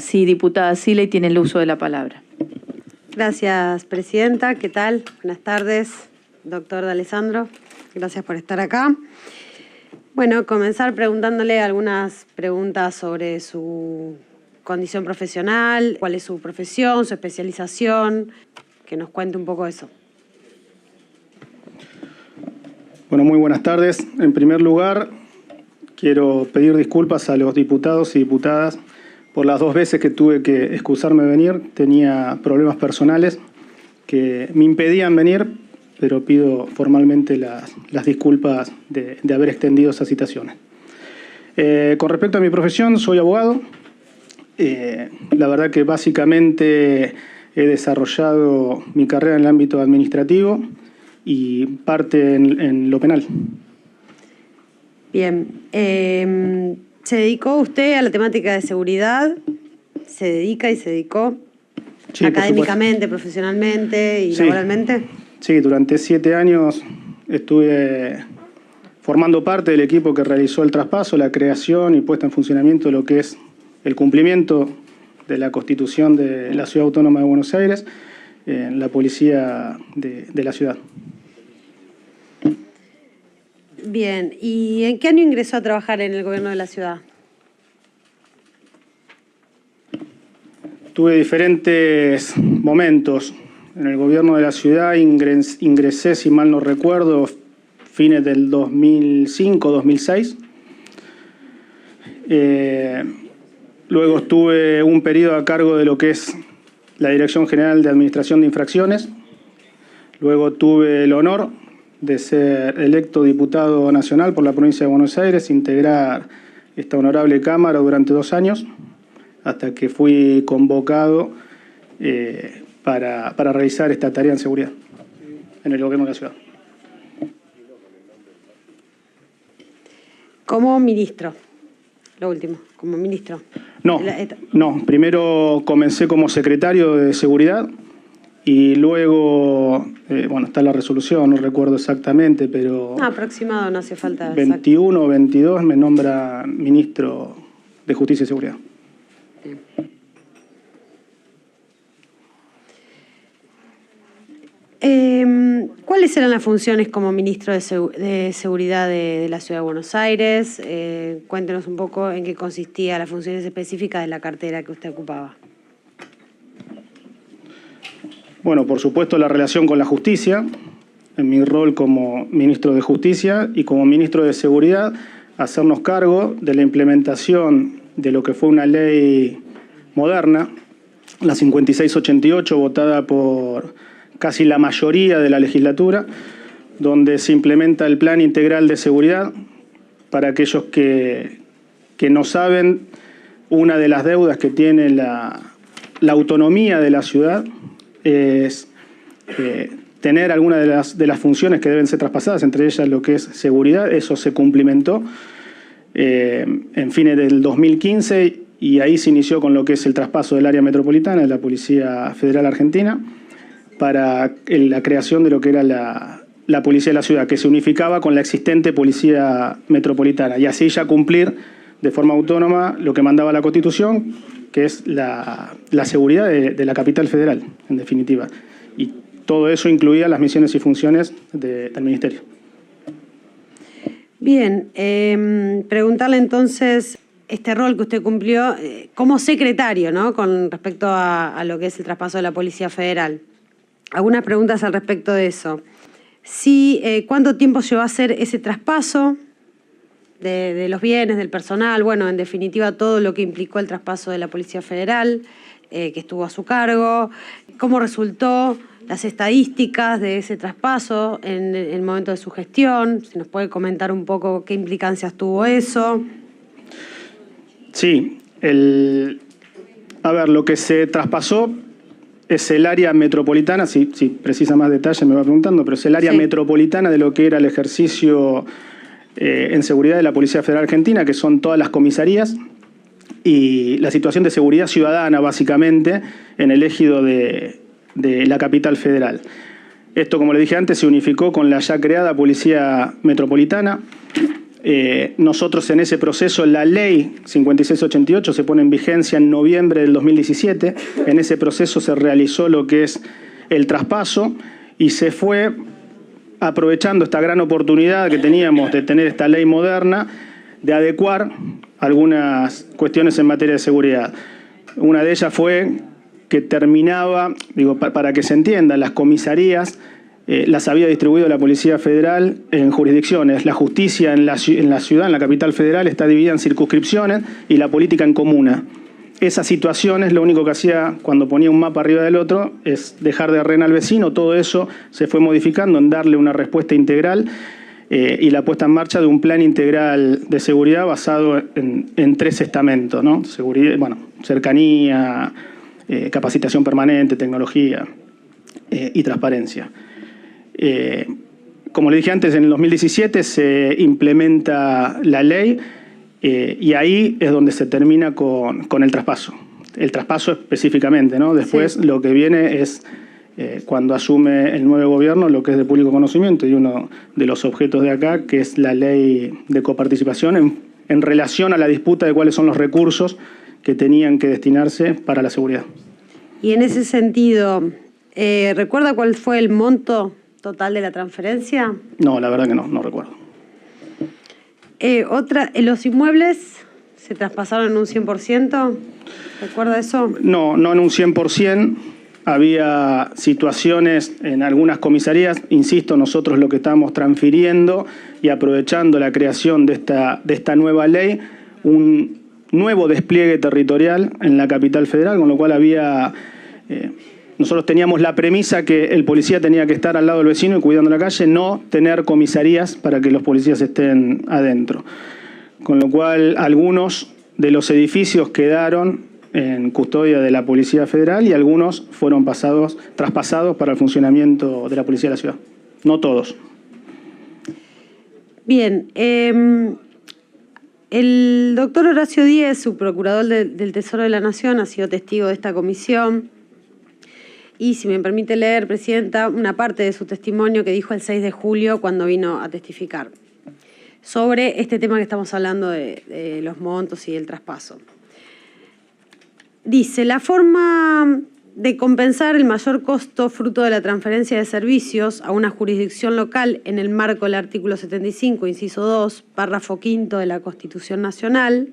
Sí, diputada Siley tiene el uso de la palabra. Gracias, presidenta. ¿Qué tal? Buenas tardes, doctor D'Alessandro. Gracias por estar acá. Bueno, comenzar preguntándole algunas preguntas sobre su condición profesional, cuál es su profesión, su especialización, que nos cuente un poco eso. Bueno, muy buenas tardes. En primer lugar, quiero pedir disculpas a los diputados y diputadas por las 2 veces que tuve que excusarme de venir. Tenía problemas personales que me impedían venir, pero pido formalmente las disculpas de haber extendido esas citaciones. Con respecto a mi profesión, soy abogado. La verdad que básicamente he desarrollado mi carrera en el ámbito administrativo y parte en lo penal. Bien. ¿Se dedicó usted a la temática de seguridad? ¿Se dedica y se dedicó Sí, académicamente, profesionalmente y laboralmente? Sí, durante 7 años estuve formando parte del equipo que realizó el traspaso, la creación y puesta en funcionamiento de lo que es el cumplimiento de la Constitución de la Ciudad Autónoma de Buenos Aires, en la policía de la ciudad. Bien, ¿y en qué año ingresó a trabajar en el gobierno de la ciudad? Tuve diferentes momentos. En el gobierno de la ciudad ingresé, si mal no recuerdo, fines del 2005, 2006. Luego estuve un periodo a cargo de lo que es la Dirección General de Administración de Infracciones. Luego tuve el honor de ser electo diputado nacional por la provincia de Buenos Aires, integrar esta honorable Cámara durante 2 años, hasta que fui convocado para realizar esta tarea en seguridad en el gobierno de la ciudad. Como ministro, lo último, como ministro. No, primero comencé como secretario de seguridad y luego, bueno, está la resolución, no recuerdo exactamente, pero... aproximado, no hace falta. 21 o 22 me nombra ministro de Justicia y Seguridad. ¿Cuáles eran las funciones como ministro de Seguridad de la Ciudad de Buenos Aires? Cuéntenos un poco en qué consistía las funciones específicas de la cartera que usted ocupaba. Bueno, por supuesto, la relación con la justicia, en mi rol como ministro de Justicia y como ministro de Seguridad, hacernos cargo de la implementación de lo que fue una ley moderna, la 5688, votada por casi la mayoría de la legislatura, donde se implementa el Plan Integral de Seguridad. Para aquellos que no saben, una de las deudas que tiene la autonomía de la ciudad es tener algunas de las funciones que deben ser traspasadas, entre ellas lo que es seguridad. Eso se cumplimentó en fines del 2015 y ahí se inició con lo que es el traspaso del área metropolitana de la Policía Federal Argentina para la creación de lo que era la Policía de la Ciudad, que se unificaba con la existente Policía Metropolitana, y así ya cumplir de forma autónoma lo que mandaba la Constitución, que es la seguridad de la capital federal, en definitiva. Y todo eso incluía las misiones y funciones del Ministerio. Bien, preguntarle entonces este rol que usted cumplió como secretario, ¿no?, con respecto a lo que es el traspaso de la Policía Federal. Algunas preguntas al respecto de eso. Sí, ¿cuánto tiempo llevó a hacer ese traspaso de los bienes, del personal? Bueno, en definitiva, todo lo que implicó el traspaso de la Policía Federal, que estuvo a su cargo. ¿Cómo resultó las estadísticas de ese traspaso en el momento de su gestión? Si nos puede comentar un poco qué implicancias tuvo eso. Sí, a ver, lo que se traspasó es el área metropolitana, si precisa más detalle me va preguntando, pero es el área metropolitana de lo que era el ejercicio en seguridad de la Policía Federal Argentina, que son todas las comisarías, y la situación de seguridad ciudadana, básicamente, en el ejido de la capital federal. Esto, como le dije antes, se unificó con la ya creada Policía Metropolitana. nosotros en ese proceso, la ley 5688 se pone en vigencia en noviembre del 2017. En ese proceso se realizó lo que es el traspaso y se fue aprovechando esta gran oportunidad que teníamos de tener esta ley moderna, de adecuar algunas cuestiones en materia de seguridad. Una de ellas fue que terminaba, digo, para que se entienda, las comisarías las había distribuido la Policía Federal en jurisdicciones. La justicia en la ciudad, en la capital federal, está dividida en circunscripciones y la política en comuna. Esas situaciones, lo único que hacía cuando ponía un mapa arriba del otro es dejar de renar al vecino. Todo eso se fue modificando en darle una respuesta integral y la puesta en marcha de un plan integral de seguridad basado en 3 estamentos, ¿no? Seguridad, bueno, cercanía, capacitación permanente, tecnología y transparencia. Como le dije antes, en el 2017 se implementa la ley y ahí es donde se termina con el traspaso. El traspaso específicamente, ¿no? Después sí. Lo que viene es cuando asume el nuevo gobierno lo que es de público conocimiento y uno de los objetos de acá, que es la ley de coparticipación en relación a la disputa de cuáles son los recursos que tenían que destinarse para la seguridad. Y en ese sentido, ¿recuerda cuál fue el monto total de la transferencia? No, la verdad que no recuerdo. ¿Los inmuebles se traspasaron en un 100%? ¿Recuerda eso? No en un 100%. Había situaciones en algunas comisarías, insisto, nosotros lo que estamos transfiriendo y aprovechando la creación de esta nueva ley, un nuevo despliegue territorial en la capital federal, con lo cual había... nosotros teníamos la premisa que el policía tenía que estar al lado del vecino y cuidando la calle, no tener comisarías para que los policías estén adentro. Con lo cual, algunos de los edificios quedaron en custodia de la Policía Federal y algunos fueron traspasados para el funcionamiento de la Policía de la Ciudad. No todos. Bien. El doctor Horacio Díez, subprocurador del Tesoro de la Nación, ha sido testigo de esta comisión. Y si me permite leer, Presidenta, una parte de su testimonio que dijo el 6 de julio cuando vino a testificar sobre este tema que estamos hablando de los montos y el traspaso. Dice, la forma de compensar el mayor costo fruto de la transferencia de servicios a una jurisdicción local en el marco del artículo 75, inciso 2, párrafo 5 de la Constitución Nacional,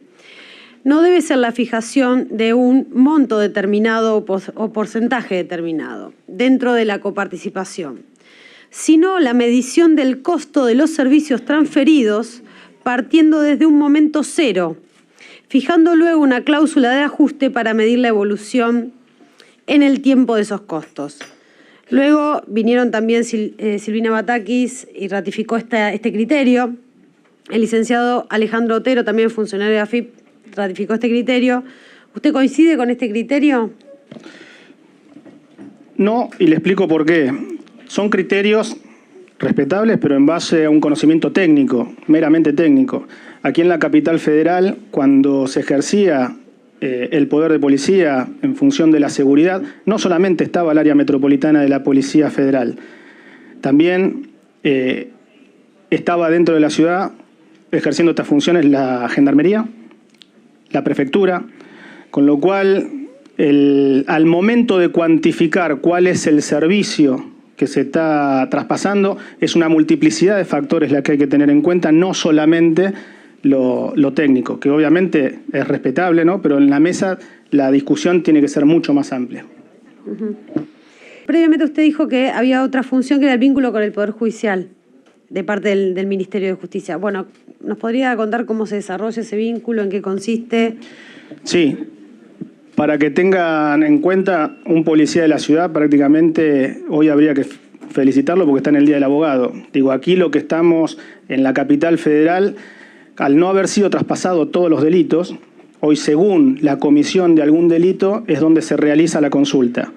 no debe ser la fijación de un monto determinado o porcentaje determinado dentro de la coparticipación, sino la medición del costo de los servicios transferidos partiendo desde un momento cero, fijando luego una cláusula de ajuste para medir la evolución en el tiempo de esos costos. Luego vinieron también Silvina Batakis y ratificó este criterio. El licenciado Alejandro Otero, también funcionario de AFIP, ratificó este criterio. ¿Usted coincide con este criterio? No, y le explico por qué. Son criterios respetables, pero en base a un conocimiento técnico, meramente técnico. Aquí en la capital federal, cuando se ejercía el poder de policía en función de la seguridad, no solamente estaba el área metropolitana de la Policía Federal, también estaba dentro de la ciudad ejerciendo estas funciones la Gendarmería, la Prefectura, con lo cual al momento de cuantificar cuál es el servicio que se está traspasando, es una multiplicidad de factores la que hay que tener en cuenta, no solamente lo técnico, que obviamente es respetable, ¿no? Pero en la mesa la discusión tiene que ser mucho más amplia. Previamente usted dijo que había otra función que era el vínculo con el Poder Judicial de parte del Ministerio de Justicia. Bueno, ¿nos podría contar cómo se desarrolla ese vínculo, en qué consiste? Sí. Para que tengan en cuenta, un policía de la ciudad prácticamente hoy habría que felicitarlo porque está en el Día del Abogado. Digo, aquí lo que estamos en la capital federal, al no haber sido traspasado todos los delitos, hoy según la comisión de algún delito es donde se realiza la consulta.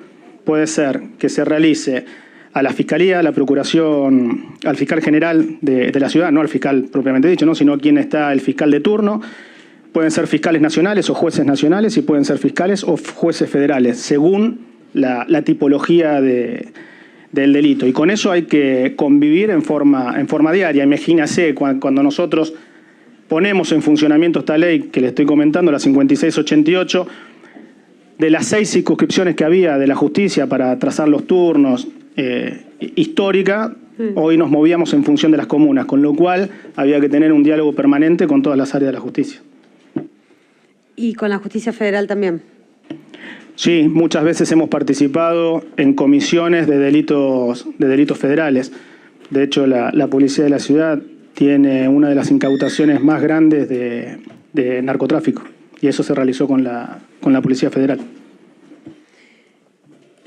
Puede ser que se realice a la Fiscalía, a la Procuración, al fiscal general de la ciudad, no al fiscal propiamente dicho, ¿no? Sino a quien está el fiscal de turno. Pueden ser fiscales nacionales o jueces nacionales y pueden ser fiscales o jueces federales, según la tipología del delito. Y con eso hay que convivir en forma diaria. Imagínase cuando nosotros ponemos en funcionamiento esta ley que le estoy comentando, la 5688, de las 6 circunscripciones que había de la justicia para trazar los turnos histórica, hoy nos movíamos en función de las comunas, con lo cual había que tener un diálogo permanente con todas las áreas de la justicia. ¿Y con la justicia federal también? Sí, muchas veces hemos participado en comisiones de delitos federales. De hecho, la policía de la ciudad tiene una de las incautaciones más grandes de narcotráfico, y eso se realizó con la Policía Federal.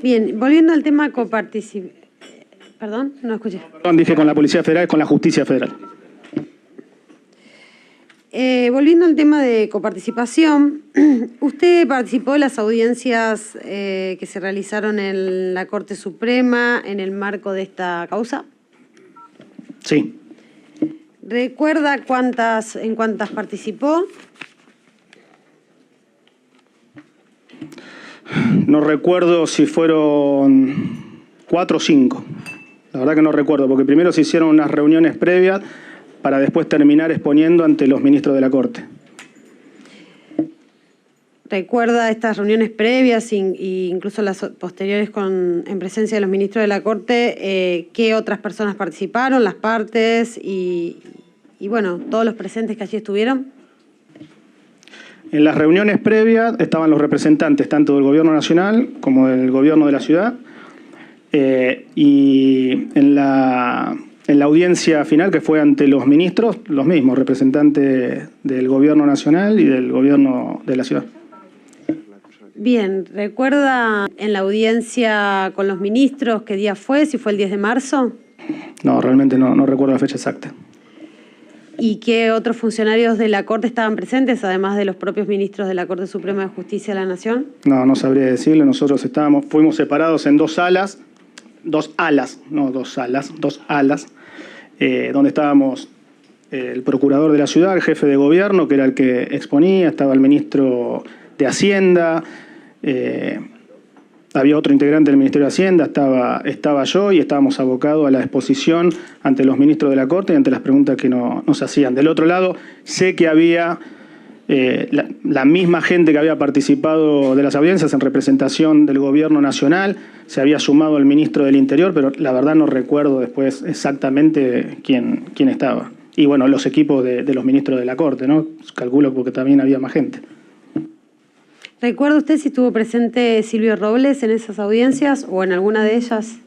Bien, volviendo al tema coparticipación. Perdón, no escuché. Perdón, dije con la Policía Federal, con la Justicia Federal. Volviendo al tema de coparticipación, ¿usted participó de las audiencias que se realizaron en la Corte Suprema en el marco de esta causa? Sí. ¿Recuerda en cuántas participó? No recuerdo si fueron 4 o 5. La verdad que no recuerdo, porque primero se hicieron unas reuniones previas para después terminar exponiendo ante los ministros de la Corte. ¿Recuerda estas reuniones previas e incluso las posteriores en presencia de los ministros de la Corte? ¿Qué otras personas participaron, las partes y bueno, todos los presentes que allí estuvieron? En las reuniones previas estaban los representantes tanto del Gobierno Nacional como del Gobierno de la Ciudad, y en la audiencia final, que fue ante los ministros, los mismos representantes del Gobierno Nacional y del Gobierno de la Ciudad. Bien, ¿recuerda en la audiencia con los ministros qué día fue? ¿Si fue el 10 de marzo? No, realmente no recuerdo la fecha exacta. ¿Y qué otros funcionarios de la Corte estaban presentes, además de los propios ministros de la Corte Suprema de Justicia de la Nación? No sabría decirle. Nosotros fuimos separados en dos alas, donde estábamos el procurador de la ciudad, el jefe de gobierno, que era el que exponía, estaba el ministro de Hacienda, había otro integrante del Ministerio de Hacienda, estaba yo, y estábamos abocados a la exposición ante los ministros de la Corte y ante las preguntas que nos hacían. Del otro lado, sé que había la misma gente que había participado de las audiencias en representación del Gobierno Nacional, se había sumado el ministro del Interior, pero la verdad no recuerdo después exactamente quién estaba. Y bueno, los equipos de los ministros de la Corte, ¿no? Calculo porque también había más gente. ¿Recuerda usted si estuvo presente Silvio Robles en esas audiencias o en alguna de ellas?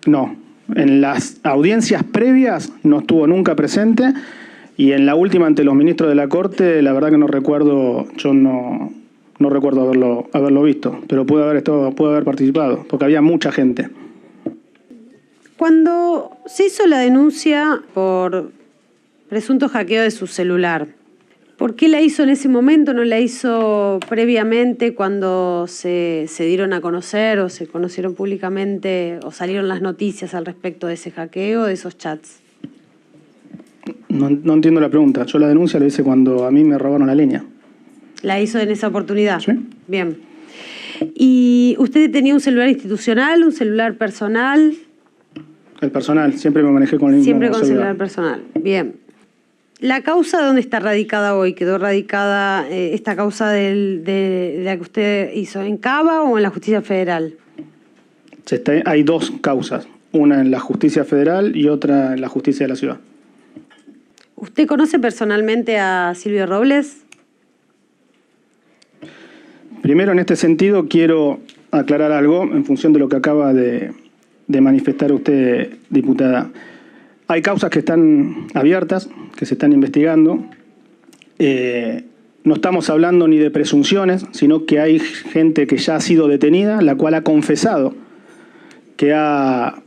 No, en las audiencias previas no estuvo nunca presente, y en la última ante los ministros de la Corte, la verdad que no recuerdo, yo no recuerdo haberlo visto, pero puede haber participado, porque había mucha gente. Cuando se hizo la denuncia por presunto hackeo de su celular, ¿por qué la hizo en ese momento? ¿No la hizo previamente cuando se dieron a conocer o se conocieron públicamente o salieron las noticias al respecto de ese hackeo, de esos chats? No entiendo la pregunta. Yo la denuncia la hice cuando a mí me robaron la línea. ¿La hizo en esa oportunidad? Sí. Bien. ¿Y usted tenía un celular institucional, un celular personal? El personal, siempre me manejé con el mismo Siempre con celular personal. Bien. ¿La causa dónde está radicada hoy? ¿Quedó radicada esta causa de la que usted hizo en Cava o en la Justicia Federal? Hay 2 causas, una en la Justicia Federal y otra en la Justicia de la Ciudad. ¿Usted conoce personalmente a Silvio Robles? Primero, en este sentido, quiero aclarar algo en función de lo que acaba de manifestar usted, diputada. Hay causas que están abiertas, que se están investigando. No estamos hablando ni de presunciones, sino que hay gente que ya ha sido detenida, la cual ha confesado que ha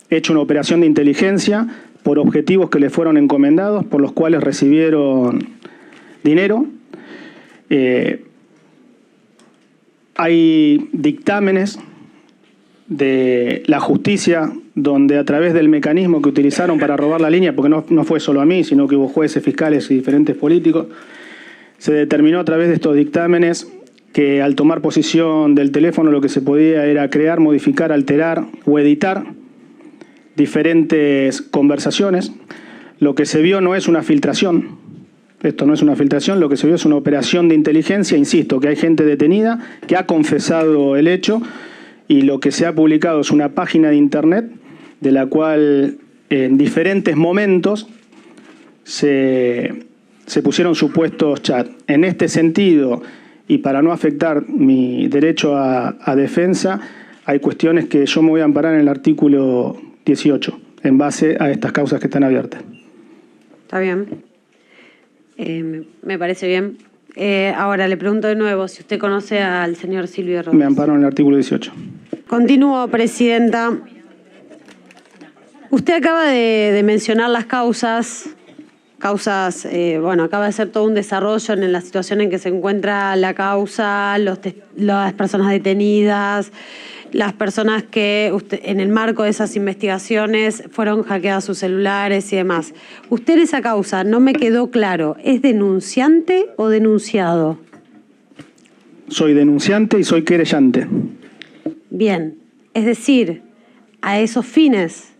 hecho una operación de inteligencia por objetivos que le fueron encomendados, por los cuales recibieron dinero. Hay dictámenes de la justicia donde, a través del mecanismo que utilizaron para robar la línea, porque no fue solo a mí, sino que hubo jueces, fiscales y diferentes políticos, se determinó a través de estos dictámenes que al tomar posesión del teléfono lo que se podía era crear, modificar, alterar o editar diferentes conversaciones. Lo que se vio no es una filtración, esto no es una filtración, lo que se vio es una operación de inteligencia, insisto, que hay gente detenida, que ha confesado el hecho, y lo que se ha publicado es una página de internet de la cual en diferentes momentos se pusieron supuestos chats. En este sentido, y para no afectar mi derecho a defensa, hay cuestiones que yo me voy a amparar en el artículo 18, en base a estas causas que están abiertas. Está bien. Me parece bien. Ahora le pregunto de nuevo si usted conoce al señor Silvio Robles. Me amparo en el artículo 18. Continúo, presidenta. Usted acaba de mencionar las causas, bueno, acaba de hacer todo un desarrollo en la situación en que se encuentra la causa, las personas detenidas, las personas que en el marco de esas investigaciones fueron hackeadas sus celulares y demás. Usted en esa causa, no me quedó claro, ¿es denunciante o denunciado? Soy denunciante y soy querellante. Bien, es decir, a esos fines,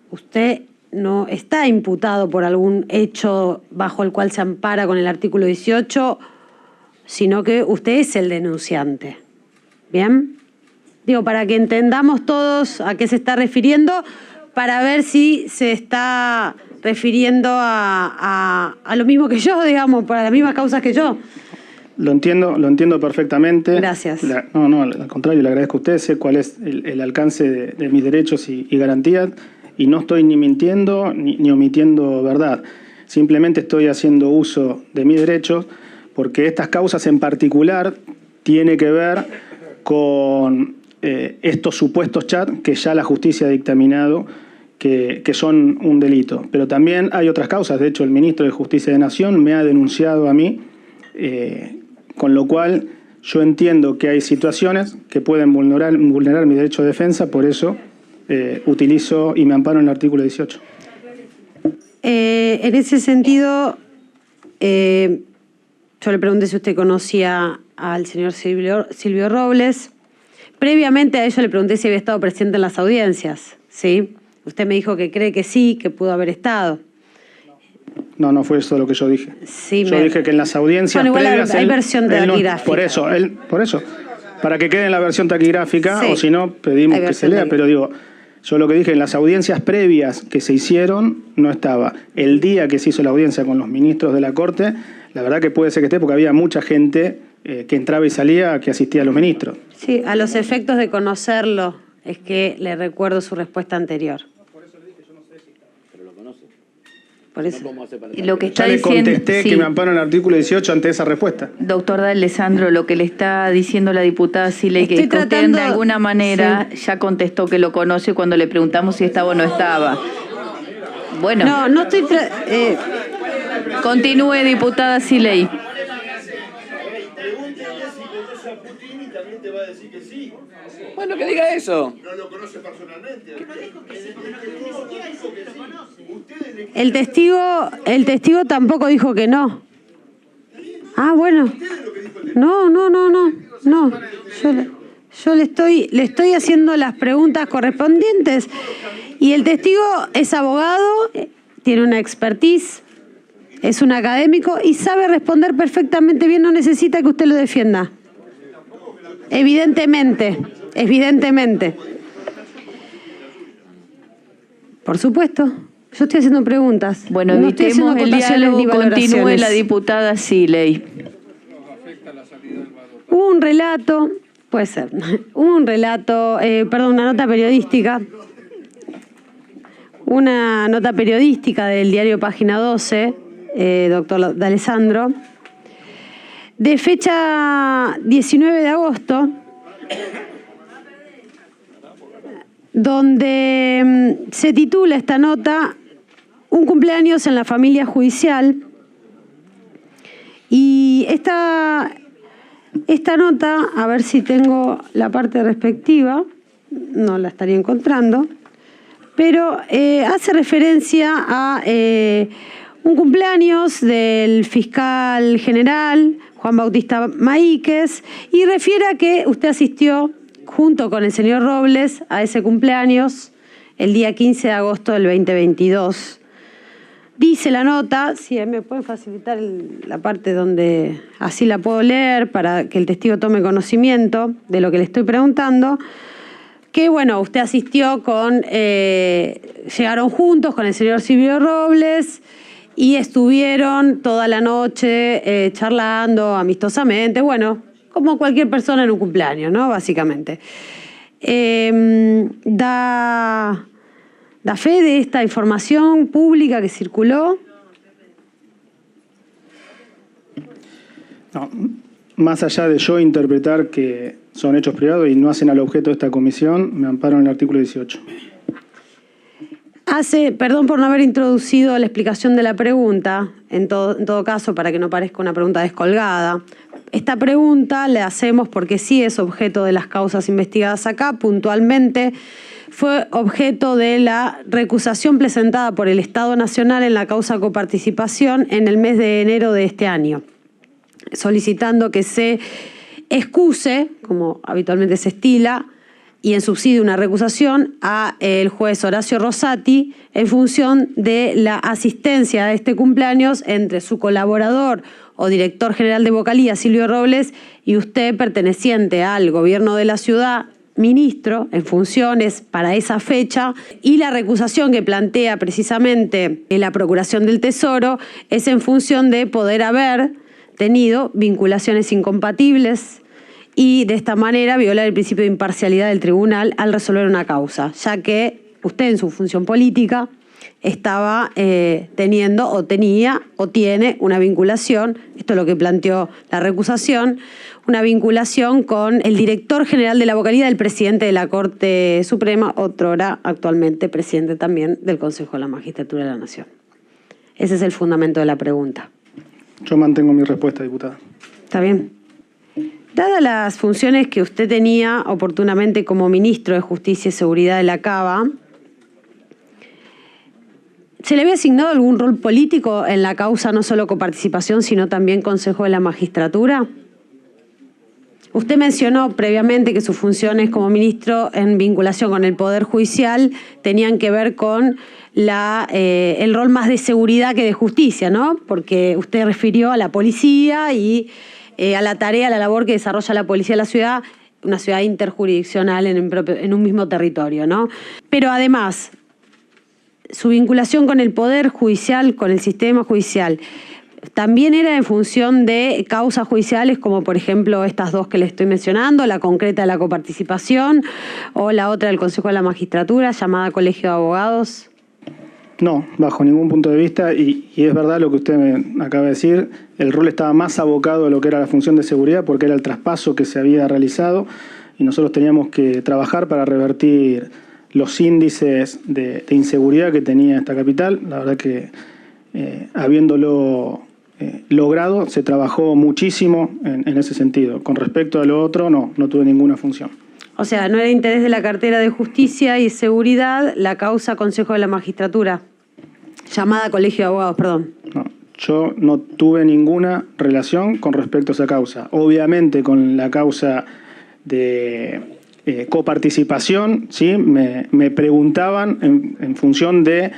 usted no está imputado por algún hecho bajo el cual se ampara con el artículo 18, sino que usted es el denunciante. ¿Bien? Digo, para que entendamos todos a qué se está refiriendo, para ver si se está refiriendo a lo mismo que yo, digamos, para las mismas causas que yo. Lo entiendo perfectamente. Gracias. No, al contrario, le agradezco a usted, sé cuál es el alcance de mis derechos y garantías, y no estoy ni mintiendo ni omitiendo verdad. Simplemente estoy haciendo uso de mis derechos porque estas causas en particular tienen que ver con estos supuestos chats que ya la justicia ha dictaminado que son un delito. Pero también hay otras causas. De hecho, el ministro de Justicia de Nación me ha denunciado a mí, con lo cual yo entiendo que hay situaciones que pueden vulnerar mi derecho de defensa, por eso utilizo y me amparo en el artículo 18. En ese sentido, yo le pregunté si usted conocía al señor Silvio Robles. Previamente a ello le pregunté si había estado presente en las audiencias, ¿sí? Usted me dijo que cree que sí, que pudo haber estado. No fue eso lo que yo dije. Sí, yo dije que en las audiencias previas... Hay versión taquigráfica. Por eso, para que quede en la versión taquigráfica, sí, o si no, pedimos que se lea, pero digo, yo lo que dije, en las audiencias previas que se hicieron, no estaba. El día que se hizo la audiencia con los ministros de la Corte, la verdad que puede ser que esté, porque había mucha gente que entraba y salía, que asistía a los ministros. Sí, a los efectos de conocerlo, es que le recuerdo su respuesta anterior. Por eso le dije, yo no sé si está, pero lo conoce. Por eso. Lo que está ya le diciendo, contesté sí, que me amparo en el artículo 18 ante esa respuesta. Doctor D'Alessandro, lo que le está diciendo la diputada Siley, que usted de alguna manera ya contestó que lo conoce cuando le preguntamos si estaba o no estaba. Bueno. No estoy... Continúe, diputada Siley. Bueno, que diga eso. No lo conoce personalmente. El testigo tampoco dijo que no. Ah, bueno. No. Yo le estoy haciendo las preguntas correspondientes. Y el testigo es abogado, tiene una expertise, es un académico y sabe responder perfectamente bien, no necesita que usted lo defienda. Evidentemente. Por supuesto. Yo estoy haciendo preguntas. Bueno, no estoy haciendo evitemos el acotaciones ni diálogo, continúe valoraciones. la diputada Siley. Hubo un relato, puede ser, una nota periodística. Una nota periodística del diario Página 12, doctor D'Alessandro, de fecha 19 de agosto, donde se titula esta nota Un cumpleaños en la familia judicial. Y esta nota, a ver si tengo la parte respectiva, no la estaría encontrando, pero hace referencia a un cumpleaños del fiscal general Juan Bautista Maíquez y refiere a que usted asistió junto con el señor Robles a ese cumpleaños el día 15 de agosto del 2022, Dice la nota, si me pueden facilitar la parte donde así la puedo leer para que el testigo tome conocimiento de lo que le estoy preguntando, que bueno, usted asistió llegaron juntos con el señor Silvio Robles y estuvieron toda la noche charlando amistosamente, bueno, como cualquier persona en un cumpleaños, ¿no? Básicamente. Da fe de esta información pública que circuló. No, más allá de yo interpretar que son hechos privados y no hacen al objeto de esta comisión, me amparo en el artículo 18. Perdón por no haber introducido la explicación de la pregunta, en todo caso, para que no parezca una pregunta descolgada. Esta pregunta la hacemos porque sí es objeto de las causas investigadas acá. Puntualmente fue objeto de la recusación presentada por el Estado Nacional en la causa coparticipación en el mes de enero de este año, solicitando que se excuse, como habitualmente se estila, y en subsidio una recusación a el juez Horacio Rosati en función de la asistencia a este cumpleaños entre su colaborador o director general de vocalía, Silvio Robles, y usted, perteneciente al gobierno de la ciudad, ministro en funciones para esa fecha, y la recusación que plantea precisamente la Procuración del Tesoro es en función de poder haber tenido vinculaciones incompatibles y de esta manera violar el principio de imparcialidad del tribunal al resolver una causa, ya que usted en su función política estaba teniendo o tenía o tiene una vinculación, esto es lo que planteó la recusación, una vinculación con el director general de la vocalía del presidente de la Corte Suprema, otrora actualmente presidente también del Consejo de la Magistratura de la Nación. Ese es el fundamento de la pregunta. Yo mantengo mi respuesta, diputada. ¿Está bien? Dadas las funciones que usted tenía oportunamente como ministro de Justicia y Seguridad de la Cava, ¿se le había asignado algún rol político en la causa no solo coparticipación, sino también Consejo de la Magistratura? Usted mencionó previamente que sus funciones como ministro en vinculación con el Poder Judicial tenían que ver con el rol más de seguridad que de justicia, ¿no? Porque usted refirió a la policía y a la tarea, a la labor que desarrolla la policía de la ciudad, una ciudad interjurisdiccional en un mismo territorio, ¿no? Pero además, su vinculación con el Poder Judicial, con el sistema judicial, también era en función de causas judiciales, como por ejemplo estas dos que le estoy mencionando, la concreta de la coparticipación o la otra del Consejo de la Magistratura, llamada Colegio de Abogados. No, bajo ningún punto de vista, y es verdad lo que usted me acaba de decir, el rol estaba más abocado a lo que era la función de seguridad porque era el traspaso que se había realizado y nosotros teníamos que trabajar para revertir los índices de inseguridad que tenía esta capital. La verdad que habiéndolo logrado, se trabajó muchísimo en ese sentido. Con respecto a lo otro, no tuve ninguna función. O sea, no era interés de la cartera de Justicia y Seguridad la causa Consejo de la Magistratura, llamada Colegio de Abogados, perdón. No, yo no tuve ninguna relación con respecto a esa causa. Obviamente con la causa de coparticipación, ¿sí? Me preguntaban en función de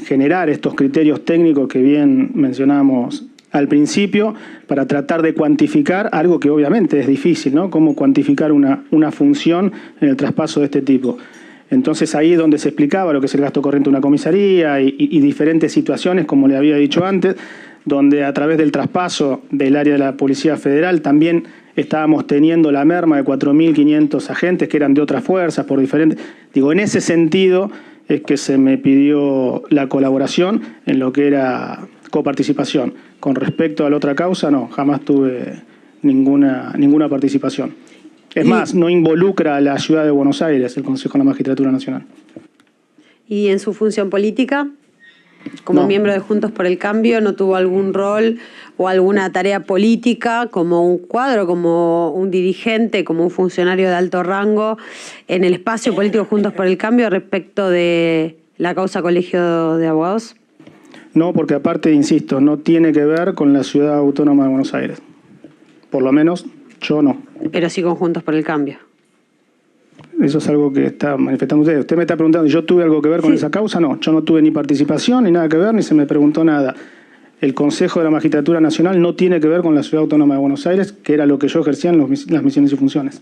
generar estos criterios técnicos que bien mencionábamos al principio, para tratar de cuantificar algo que obviamente es difícil, ¿no? Cómo cuantificar una función en el traspaso de este tipo. Entonces ahí es donde se explicaba lo que es el gasto corriente de una comisaría y diferentes situaciones, como le había dicho antes, donde a través del traspaso del área de la Policía Federal también estábamos teniendo la merma de 4.500 agentes que eran de otras fuerzas, por diferentes... Digo, en ese sentido es que se me pidió la colaboración en lo que era coparticipación. Con respecto a la otra causa, no, jamás tuve ninguna participación. Es más, no involucra a la ciudad de Buenos Aires el Consejo de la Magistratura Nacional. ¿Y en su función política? Como miembro de Juntos por el Cambio, ¿no tuvo algún rol o alguna tarea política como un cuadro, como un dirigente, como un funcionario de alto rango en el espacio político Juntos por el Cambio respecto de la causa Colegio de Abogados? No, porque aparte, insisto, no tiene que ver con la Ciudad Autónoma de Buenos Aires. Por lo menos yo no. Pero sí con Juntos por el Cambio. Eso es algo que está manifestando usted. Usted me está preguntando, ¿yo tuve algo que ver con esa causa? No, yo no tuve ni participación, ni nada que ver, ni se me preguntó nada. El Consejo de la Magistratura Nacional no tiene que ver con la Ciudad Autónoma de Buenos Aires, que era lo que yo ejercía en las misiones y funciones.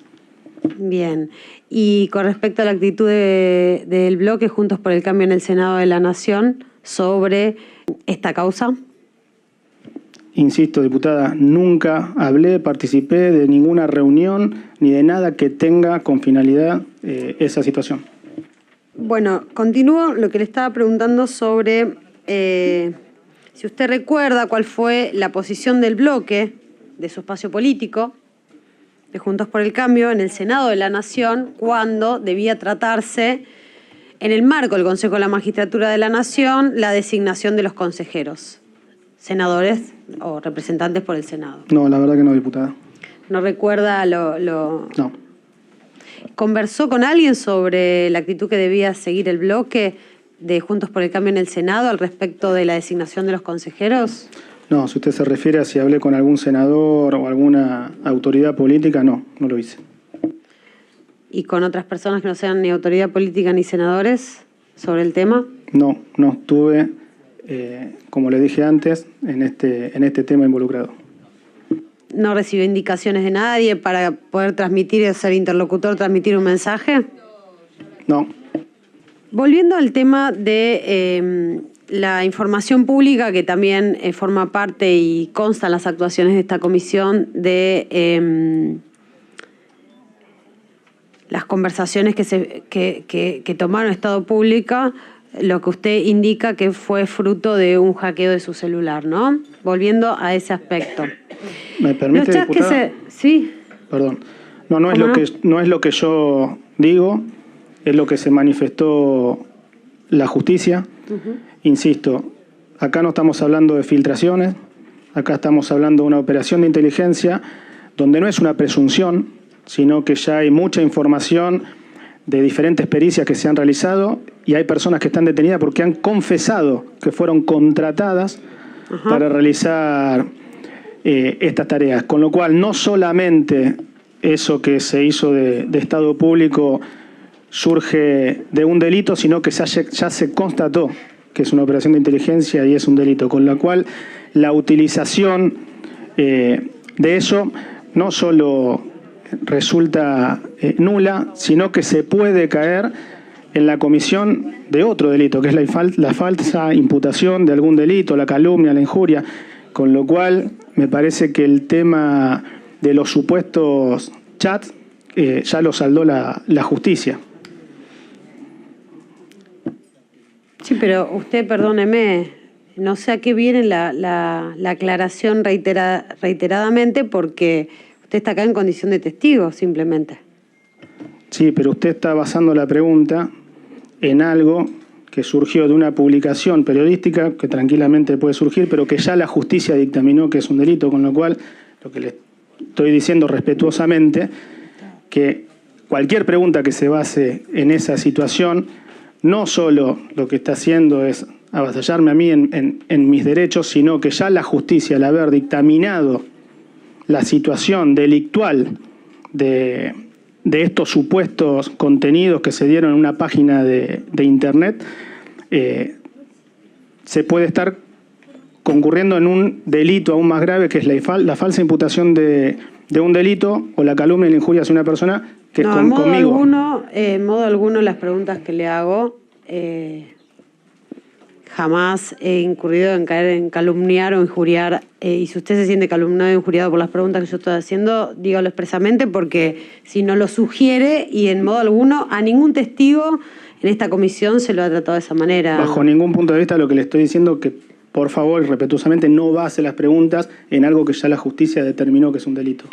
Bien. Y con respecto a la actitud del bloque Juntos por el Cambio en el Senado de la Nación sobre esta causa. Insisto, diputada, nunca hablé, participé de ninguna reunión ni de nada que tenga con finalidad esa situación. Bueno, continúo lo que le estaba preguntando sobre si usted recuerda cuál fue la posición del bloque de su espacio político de Juntos por el Cambio en el Senado de la Nación cuando debía tratarse, en el marco del Consejo de la Magistratura de la Nación, la designación de los consejeros, senadores o representantes por el Senado. No, la verdad que no, diputada. ¿No recuerda No. ¿Conversó con alguien sobre la actitud que debía seguir el bloque de Juntos por el Cambio en el Senado al respecto de la designación de los consejeros? No, si usted se refiere a si hablé con algún senador o alguna autoridad política, no lo hice. ¿Y con otras personas que no sean ni autoridad política ni senadores sobre el tema? No estuve, como le dije antes, en este tema involucrado. ¿No recibió indicaciones de nadie para poder transmitir, ser interlocutor, transmitir un mensaje? No. Volviendo al tema de la información pública, que también forma parte y consta en las actuaciones de esta comisión de las conversaciones que tomaron Estado Pública, lo que usted indica que fue fruto de un hackeo de su celular, ¿no? Volviendo a ese aspecto. ¿Me permite, diputada? Sí. Perdón. No es lo que yo digo, es lo que se manifestó la justicia. Insisto, acá no estamos hablando de filtraciones, acá estamos hablando de una operación de inteligencia donde no es una presunción, sino que ya hay mucha información de diferentes pericias que se han realizado y hay personas que están detenidas porque han confesado que fueron contratadas para realizar estas tareas. Con lo cual, no solamente eso que se hizo de Estado Público surge de un delito, sino que ya se constató que es una operación de inteligencia y es un delito. Con lo cual, la utilización de eso no solo resulta nula, sino que se puede caer en la comisión de otro delito, que es la falsa imputación de algún delito, la calumnia, la injuria. Con lo cual, me parece que el tema de los supuestos chats ya lo saldó la justicia. Sí, pero usted, perdóneme, no sé a qué viene la aclaración reiteradamente, porque usted está acá en condición de testigo, simplemente. Sí, pero usted está basando la pregunta en algo que surgió de una publicación periodística, que tranquilamente puede surgir, pero que ya la justicia dictaminó que es un delito, con lo cual, lo que le estoy diciendo respetuosamente, que cualquier pregunta que se base en esa situación, no solo lo que está haciendo es avasallarme a mí en mis derechos, sino que ya la justicia, al haber dictaminado la situación delictual de estos supuestos contenidos que se dieron en una página de internet, se puede estar concurriendo en un delito aún más grave, que es la falsa imputación de un delito o la calumnia y la injuria hacia una persona que no, es conmigo. En modo alguno las preguntas que le hago, jamás he incurrido en caer en calumniar o injuriar, y si usted se siente calumniado o injuriado por las preguntas que yo estoy haciendo, dígalo expresamente, porque si no lo sugiere, y en modo alguno a ningún testigo en esta comisión se lo ha tratado de esa manera. Bajo ningún punto de vista lo que le estoy diciendo, que por favor, respetuosamente, no base las preguntas en algo que ya la justicia determinó que es un delito.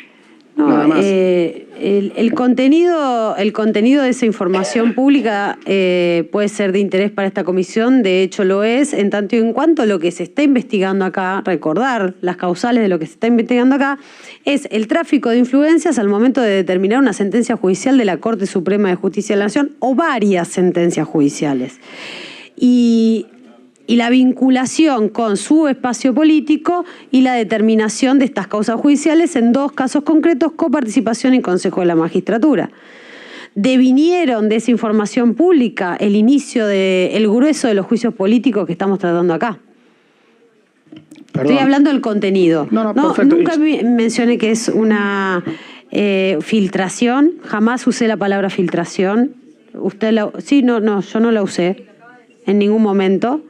No, nada más. El contenido de esa información pública puede ser de interés para esta comisión, de hecho lo es, en tanto y en cuanto lo que se está investigando acá, recordar las causales de lo que se está investigando acá, es el tráfico de influencias al momento de determinar una sentencia judicial de la Corte Suprema de Justicia de la Nación o varias sentencias judiciales. Y la vinculación con su espacio político y la determinación de estas causas judiciales en dos casos concretos, coparticipación y Consejo de la Magistratura. devinieron de esa información pública el el grueso de los juicios políticos que estamos tratando acá. Perdón. Estoy hablando del contenido. No, perfecto. Nunca mencioné que es una filtración, jamás usé la palabra filtración. Sí, yo no la usé en ningún momento.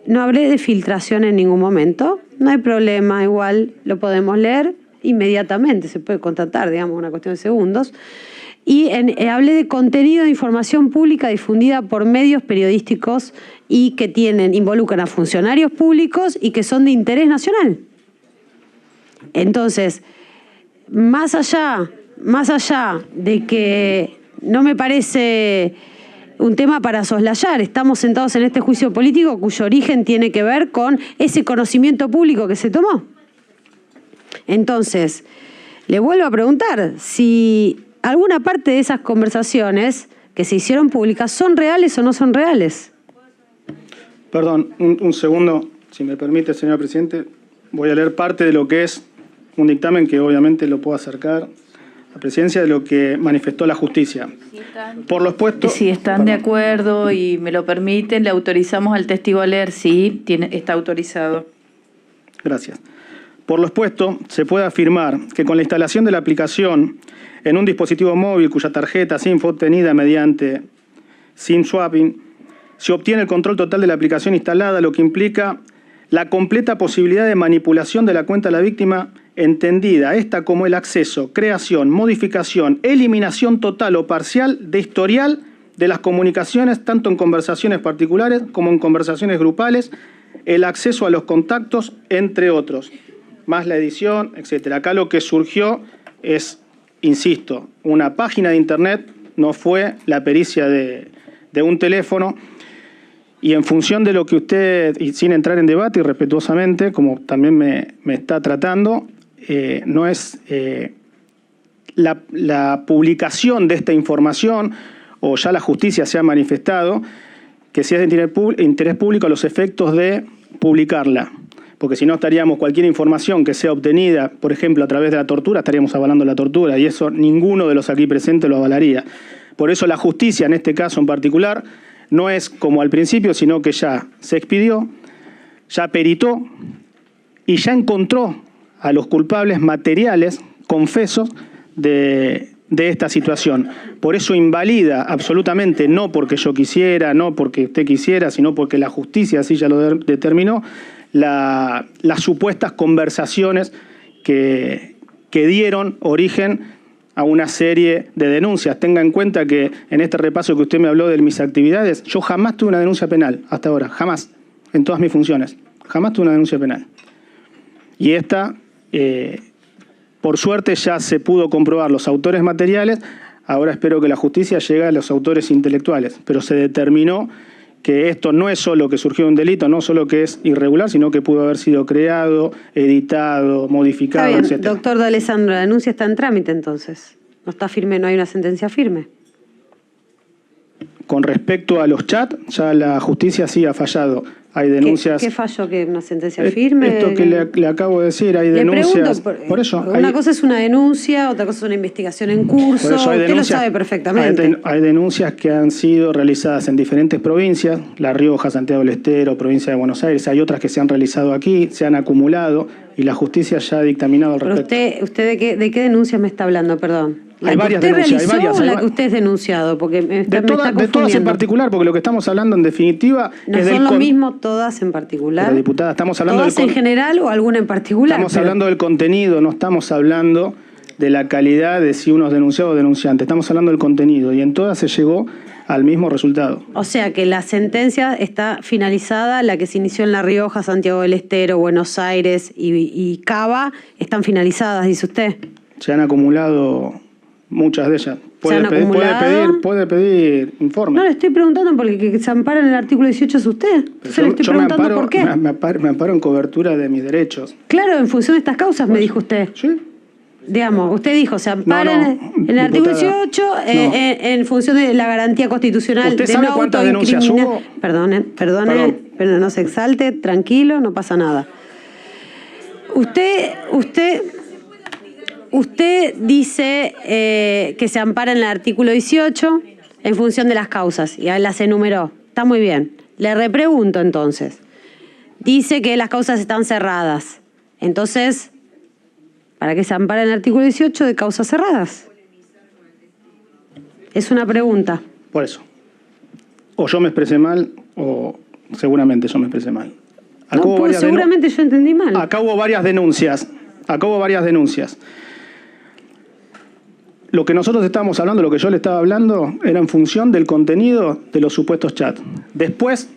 No hablé de filtración en ningún momento. No hay problema, igual lo podemos leer inmediatamente, se puede contratar, digamos, una cuestión de segundos. Y hablé de contenido de información pública difundida por medios periodísticos y que involucran a funcionarios públicos y que son de interés nacional. Entonces, más allá de que no me parece un tema para soslayar, estamos sentados en este juicio político cuyo origen tiene que ver con ese conocimiento público que se tomó. Entonces, le vuelvo a preguntar si alguna parte de esas conversaciones que se hicieron públicas son reales o no son reales. Perdón, un segundo, si me permite, señor presidente. Voy a leer parte de lo que es un dictamen que obviamente lo puedo acercar a la presidencia, de lo que manifestó la justicia. Por lo expuesto... Si están de acuerdo y me lo permiten, le autorizamos al testigo a leer. Sí, está autorizado. Gracias. Por lo expuesto, se puede afirmar que con la instalación de la aplicación en un dispositivo móvil cuya tarjeta SIM fue obtenida mediante SIM swapping, se obtiene el control total de la aplicación instalada, lo que implica la completa posibilidad de manipulación de la cuenta de la víctima, entendida esta como el acceso, creación, modificación, eliminación total o parcial de historial de las comunicaciones, tanto en conversaciones particulares como en conversaciones grupales, el acceso a los contactos, entre otros, más la edición, etc. Acá lo que surgió es, insisto, una página de internet, no fue la pericia de un teléfono, y en función de lo que usted, y sin entrar en debate y respetuosamente, como también me está tratando, no es la publicación de esta información, o ya la justicia se ha manifestado, que si es de interés público a los efectos de publicarla. Porque si no estaríamos, cualquier información que sea obtenida, por ejemplo, a través de la tortura, estaríamos avalando la tortura, y eso ninguno de los aquí presentes lo avalaría. Por eso la justicia, en este caso en particular, no es como al principio, sino que ya se expidió, ya peritó y ya encontró a los culpables materiales, confesos, de esta situación. Por eso invalida absolutamente, no porque yo quisiera, no porque usted quisiera, sino porque la justicia así ya lo determinó, las supuestas conversaciones que dieron origen a una serie de denuncias. Tenga en cuenta que en este repaso que usted me habló de mis actividades, yo jamás tuve una denuncia penal, hasta ahora, jamás, en todas mis funciones. Jamás tuve una denuncia penal. Y esta, por suerte, ya se pudo comprobar los autores materiales, ahora espero que la justicia llegue a los autores intelectuales, pero se determinó que esto no es solo que surgió un delito, no solo que es irregular, sino que pudo haber sido creado, editado, modificado, está bien, etc. Doctor D'Alessandro, la denuncia está en trámite entonces. No está firme, no hay una sentencia firme. Con respecto a los chats, ya la justicia sí ha fallado. Hay denuncias... ¿Qué falló? ¿Que una sentencia firme? Esto que le acabo de decir, hay denuncias... Por eso, una cosa es una denuncia, otra cosa es una investigación en curso. Por eso usted lo sabe perfectamente. Hay denuncias que han sido realizadas en diferentes provincias, La Rioja, Santiago del Estero, provincia de Buenos Aires. Hay otras que se han realizado aquí, se han acumulado y la justicia ya ha dictaminado al respecto. Pero usted ¿de qué denuncias me está hablando? Perdón. Hay varias denuncias, hay varias. ¿O la que usted es denunciado? Porque me está confundiendo. De todas en particular, porque lo que estamos hablando en definitiva no es son lo mismo todas en particular. Pero, diputada, estamos hablando ¿Todas en general o alguna en particular? Estamos hablando del contenido, no estamos hablando de la calidad de si uno es denunciado o denunciante. Estamos hablando del contenido y en todas se llegó al mismo resultado. O sea que la sentencia está finalizada, la que se inició en La Rioja, Santiago del Estero, Buenos Aires y Cava, están finalizadas, dice usted. Se han acumulado muchas de ellas. Puede pedir informe. No, le estoy preguntando porque que se ampara en el artículo 18 es usted. Entonces le estoy preguntando por qué. Me amparo en cobertura de mis derechos. Claro, en función de estas causas, me dijo usted. Sí. Digamos, usted dijo, se ampara en el artículo 18 en función de la garantía constitucional. ¿Usted sabe cuántas denuncias hubo? Perdone, pero no se exalte, tranquilo, no pasa nada. Usted Usted dice que se ampara en el artículo 18 en función de las causas, y las enumeró. Está muy bien. Le repregunto entonces. Dice que las causas están cerradas. Entonces, ¿para qué se ampara en el artículo 18 de causas cerradas? Es una pregunta. Por eso. O yo me expresé mal, o seguramente yo me expresé mal. No, pues seguramente yo entendí mal. Acá hubo varias denuncias. Lo que nosotros estábamos hablando, lo que yo le estaba hablando, era en función del contenido de los supuestos chats. Después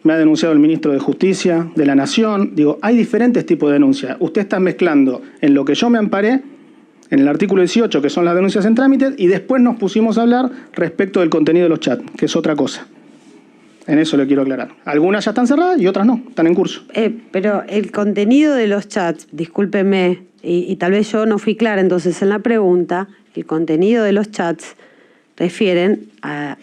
me ha denunciado el ministro de Justicia, de la Nación. Digo, hay diferentes tipos de denuncias. Usted está mezclando en lo que yo me amparé, en el artículo 18, que son las denuncias en trámite, y después nos pusimos a hablar respecto del contenido de los chats, que es otra cosa. En eso le quiero aclarar. Algunas ya están cerradas y otras no, están en curso. Pero el contenido de los chats, discúlpeme, y tal vez yo no fui clara entonces en la pregunta, el contenido de los chats refieren a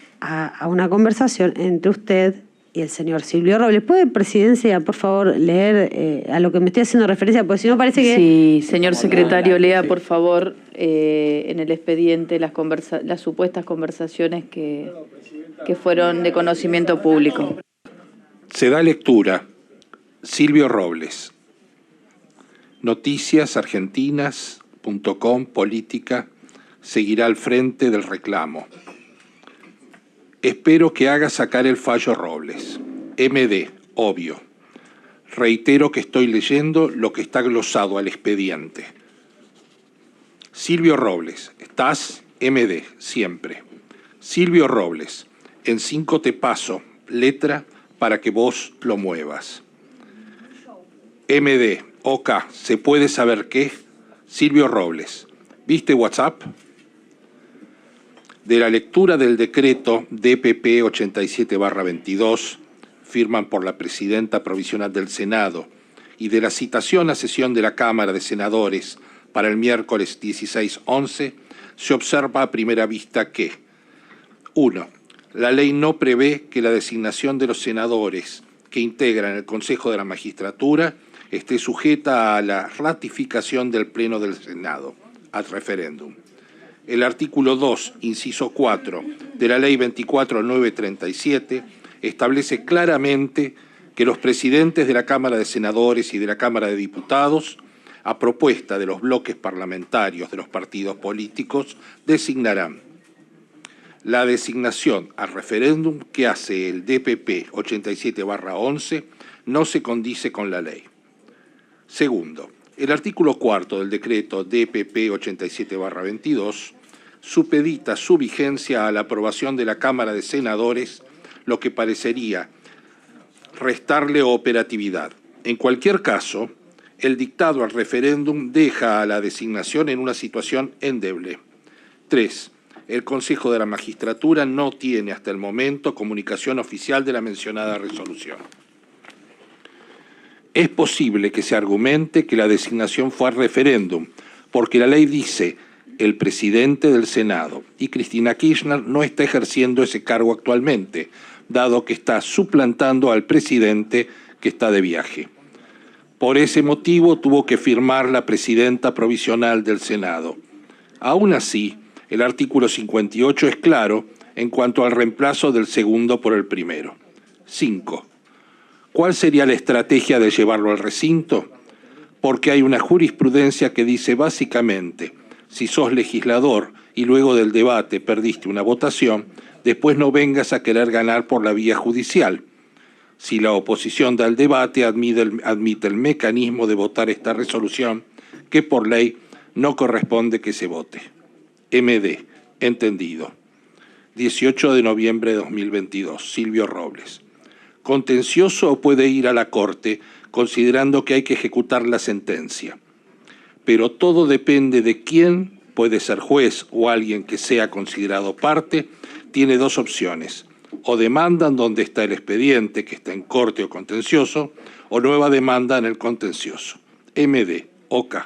una conversación entre usted y el señor Silvio Robles. ¿Puede, Presidencia, por favor, leer a lo que me estoy haciendo referencia? Porque si no parece que... Sí, señor secretario, lea, por favor, en el expediente las supuestas conversaciones que fueron de conocimiento público. Se da lectura. Silvio Robles. Noticiasargentinas.com, política, seguirá al frente del reclamo. Espero que haga sacar el fallo Robles. MD, obvio. Reitero que estoy leyendo lo que está glosado al expediente. Silvio Robles, ¿estás? MD, siempre. Silvio Robles, en 5 te paso, letra, para que vos lo muevas. MD, OK, ¿se puede saber qué? Silvio Robles, ¿viste WhatsApp? De la lectura del decreto DPP 87/22, firman por la Presidenta Provisional del Senado, y de la citación a sesión de la Cámara de Senadores para el miércoles 16/11, se observa a primera vista que 1. La ley no prevé que la designación de los senadores que integran el Consejo de la Magistratura esté sujeta a la ratificación del Pleno del Senado, ad referéndum. El artículo 2, inciso 4, de la Ley 24.937 establece claramente que los presidentes de la Cámara de Senadores y de la Cámara de Diputados, a propuesta de los bloques parlamentarios de los partidos políticos, designarán. La designación al referéndum que hace el DPP 87/11 no se condice con la ley. Segundo, el artículo 4 del decreto DPP 87/22 supedita su vigencia a la aprobación de la Cámara de Senadores, lo que parecería restarle operatividad. En cualquier caso, el dictado al referéndum deja a la designación en una situación endeble. 3. El Consejo de la Magistratura no tiene hasta el momento comunicación oficial de la mencionada resolución. Es posible que se argumente que la designación fue al referéndum, porque la ley dice el presidente del Senado, y Cristina Kirchner no está ejerciendo ese cargo actualmente, dado que está suplantando al presidente que está de viaje. Por ese motivo tuvo que firmar la presidenta provisional del Senado. Aún así, el artículo 58 es claro en cuanto al reemplazo del segundo por el primero. 5. ¿Cuál sería la estrategia de llevarlo al recinto? Porque hay una jurisprudencia que dice básicamente, si sos legislador y luego del debate perdiste una votación, después no vengas a querer ganar por la vía judicial. Si la oposición da el debate, admite el mecanismo de votar esta resolución, que por ley no corresponde que se vote. MD, entendido. 18 de noviembre de 2022, Silvio Robles. Contencioso o puede ir a la Corte, considerando que hay que ejecutar la sentencia. Pero todo depende de quién, puede ser juez o alguien que sea considerado parte, tiene 2 opciones. O demandan donde está el expediente, que está en corte o contencioso, o nueva demanda en el contencioso. MD, OK.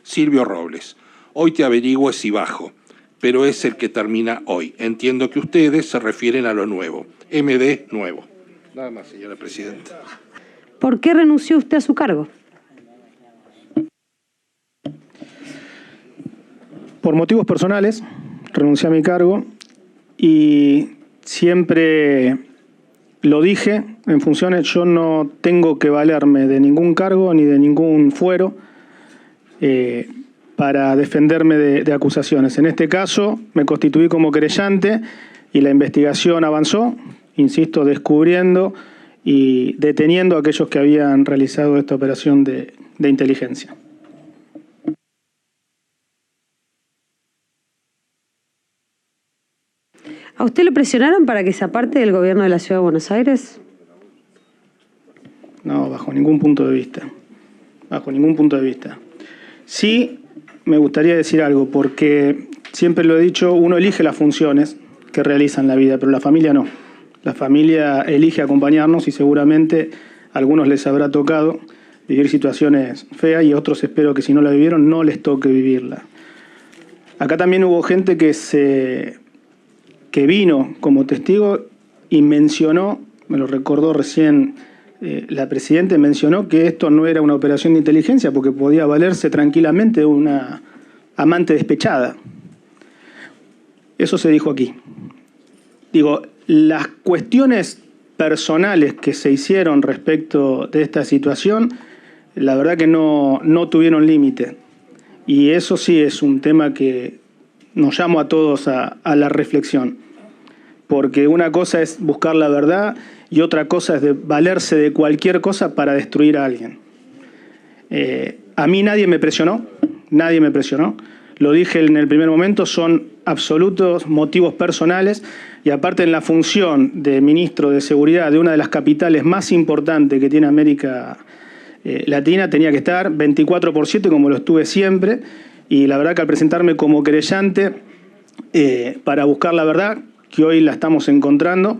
Silvio Robles, hoy te averiguo si bajo, pero es el que termina hoy. Entiendo que ustedes se refieren a lo nuevo. MD, nuevo. Nada más, señora Presidenta. ¿Por qué renunció usted a su cargo? Por motivos personales, renuncié a mi cargo y siempre lo dije en funciones, yo no tengo que valerme de ningún cargo ni de ningún fuero para defenderme de acusaciones. En este caso me constituí como querellante y la investigación avanzó, insisto, descubriendo y deteniendo a aquellos que habían realizado esta operación de inteligencia. ¿A usted lo presionaron para que se aparte del gobierno de la Ciudad de Buenos Aires? No, bajo ningún punto de vista. Bajo ningún punto de vista. Sí, me gustaría decir algo, porque siempre lo he dicho, uno elige las funciones que realiza en la vida, pero la familia no. La familia elige acompañarnos y seguramente a algunos les habrá tocado vivir situaciones feas y a otros espero que si no la vivieron no les toque vivirla. Acá también hubo gente que vino como testigo y mencionó, me lo recordó recién la Presidenta, mencionó que esto no era una operación de inteligencia porque podía valerse tranquilamente de una amante despechada. Eso se dijo aquí. Digo, las cuestiones personales que se hicieron respecto de esta situación, la verdad que no tuvieron límite. Y eso sí es un tema que nos llamo a todos a la reflexión. Porque una cosa es buscar la verdad y otra cosa es valerse de cualquier cosa para destruir a alguien. A mí nadie me presionó. Lo dije en el primer momento, son absolutos motivos personales y aparte en la función de ministro de Seguridad de una de las capitales más importantes que tiene América Latina, tenía que estar 24/7 como lo estuve siempre y la verdad que al presentarme como querellante para buscar la verdad, que hoy la estamos encontrando,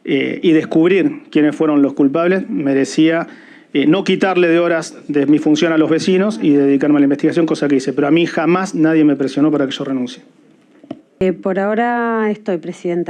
y descubrir quiénes fueron los culpables, merecía no quitarle de horas de mi función a los vecinos y dedicarme a la investigación, cosa que hice. Pero a mí jamás nadie me presionó para que yo renuncie. Por ahora estoy, Presidenta.